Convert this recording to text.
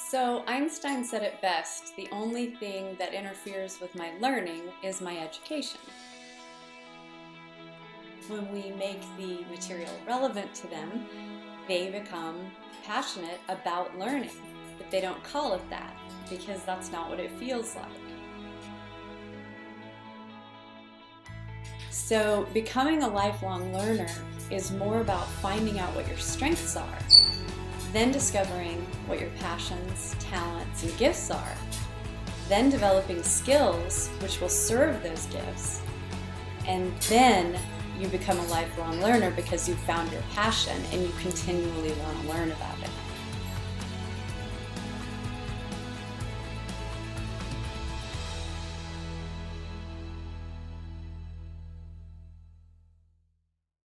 So Einstein said it best, the only thing that interferes with my learning is my education. When we make the material relevant to them, they become passionate about learning, but they don't call it that because that's not what it feels like. So becoming a lifelong learner is more about finding out what your strengths are, then discovering what your passions, talents, and gifts are, then developing skills which will serve those gifts, and then you become a lifelong learner because you've found your passion and you continually want to learn about it.